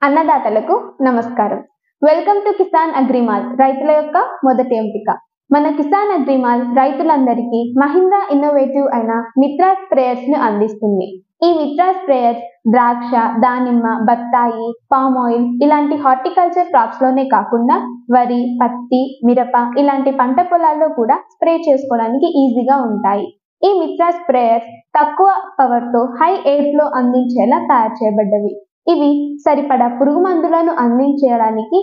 అన్నదాతలకు నమస్కారం. Welcome to Kisan agri mall, రైతుల యొక్క మొదటి ఎంపిక. మన కిసాన్ అగ్రిమాల్ రైతులందరికీ మహీంద్రా ఇన్నోవేటివ్ అయిన మిత్రా స్ప్రేయర్స్ ను అందిస్తుంది. ఈ మిత్రా స్ప్రేయర్స్ ద్రాక్ష, దానిమ్మ, బత్తాయి, పామ్ ఆయిల్ ఇలాంటి హార్టికల్చర్ క్రాప్స్ లోనే కాకుండా వరి, పత్తి, మిరప ఇలాంటి పంట పొలాల్లో కూడా స్ప్రే చేసుకోవడానికి ఈజీగా ఉంటాయి. ఈ మిత్రా స్ప్రేయర్స్ తక్కువ పవర్ తో హై ఎయిర్ ఫ్లో అందించేలా తయారు చేయబడ్డవి. ఇవి సరిపడా పురుగు మందులను అందించడానికి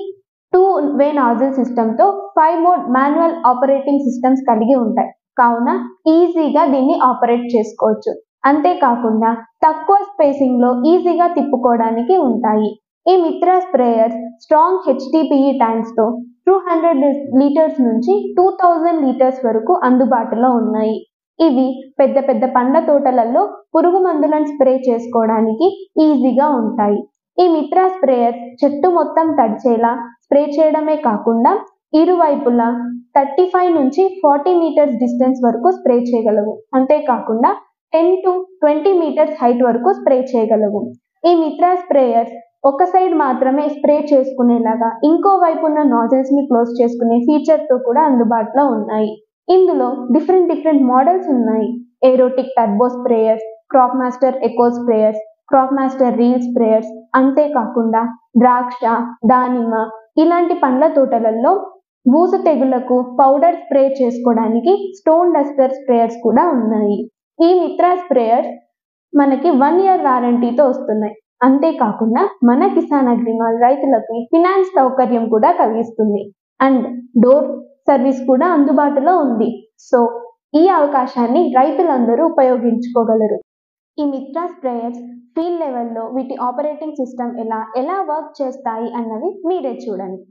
2-వే నాజిల్ సిస్టమ్ తో 5 మోడ్ మాన్యువల్ ఆపరేటింగ్ సిస్టమ్స్ కలిగి ఉంటాయి. కావున ఈజీగా దీన్ని ఆపరేట్ చేసుకోవచ్చు. అంతేకాకుండా తక్కువ స్పేసింగ్ లో ఈజీగా తిప్పుకోవడానికి ఉంటాయి. ఈ Mitra sprayers strong HDPE tanks తో 200 లీటర్స్ నుంచి 2000 లీటర్స్ వరకు అందుబాటులో ఉన్నాయి. ఇవి పెద్ద పెద్ద పండ్ల తోటలలో పురుగు మందులను స్ప్రే చేసుకోవడానికి ఈజీగా ఉంటాయి. ఈ మిత్రా స్ప్రేయర్స్ చెట్టు మొత్తం తడిచేలా స్ప్రే చేయడమే కాకుండా ఇరువైపులా 35 నుంచి 40 మీటర్స్ డిస్టెన్స్ వరకు స్ప్రే చేయగలవు. అంతేకాకుండా 10 to 20 మీటర్స్ హైట్ వరకు స్ప్రే చేయగలవు. ఈ మిత్రా స్ప్రేయర్స్ ఒక సైడ్ మాత్రమే స్ప్రే చేసుకునేలాగా ఇంకో వైపు ఉన్న నాజిల్స్ ని క్లోజ్ చేసుకునే ఫీచర్ తో కూడా అందుబాటులో ఉన్నాయి. ఇందులో డిఫరెంట్ మోడల్స్ ఉన్నాయి. ఏరోటిక్ turbo sprayers, crop master eco sprayers, crop master reel sprayers, అంతేకాకుండా ద్రాక్ష, దానిమ్మ ఇలాంటి పండ్ల తోటలలో బూజు తెగులకు పౌడర్ స్ప్రే చేసుకోవడానికి స్టోన్ డస్టర్ స్ప్రేయర్స్ కూడా ఉన్నాయి. ఈ మిత్రా స్ప్రేయర్స్ మనకి 1 year వారంటీతో వస్తున్నాయి. అంతేకాకుండా మన కిసాన్ అగ్రిమాల్ రైతులకు ఫినాన్స్ సౌకర్యం కూడా కలిగిస్తుంది. అండ్ డోర్ సర్వీస్ కూడా అందుబాటులో ఉంది. సో ఈ అవకాశాన్ని రైతులందరూ ఉపయోగించుకోగలరు. ఈ మిత్రా స్ప్రేయర్స్ ఫీల్డ్ లెవెల్లో వీటి ఆపరేటింగ్ సిస్టమ్ ఎలా వర్క్ చేస్తాయి అన్నది మీరే చూడండి.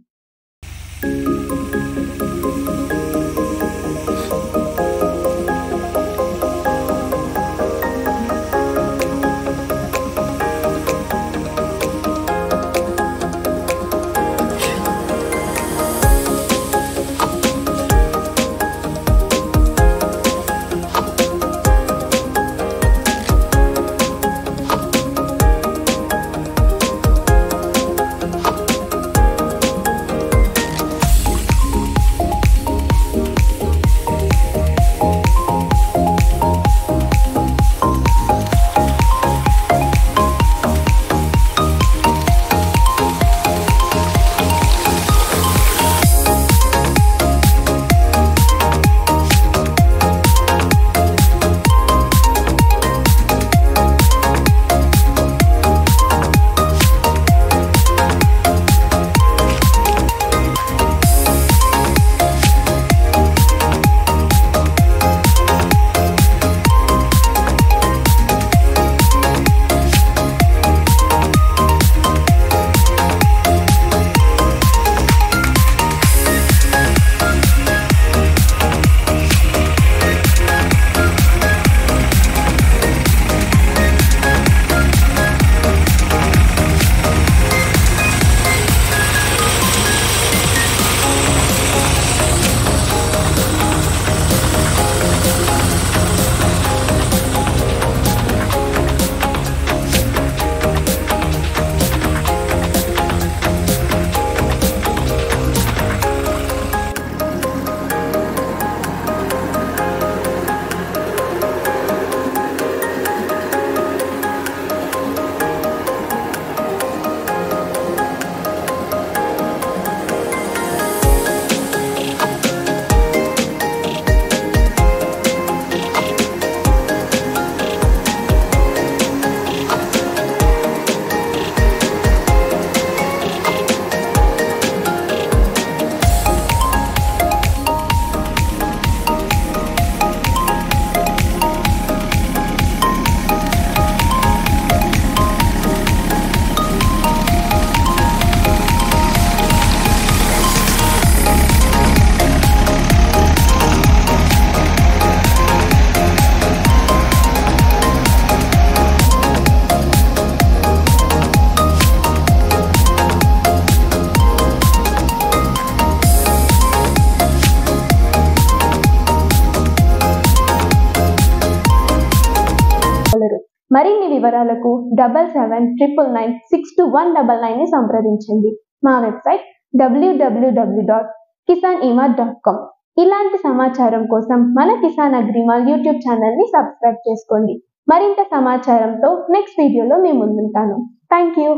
వివరాలకు 7799962199ని సంప్రదించండి. మా వెబ్సైట్ www.kisanema.com. ఇలాంటి సమాచారం కోసం మన కిసాన్ అగ్రిమాల్ యూట్యూబ్ ఛానల్ని సబ్స్క్రైబ్ చేసుకోండి. మరింత సమాచారంతో నెక్స్ట్ వీడియోలో మీ ముందుంటాను. Thank you.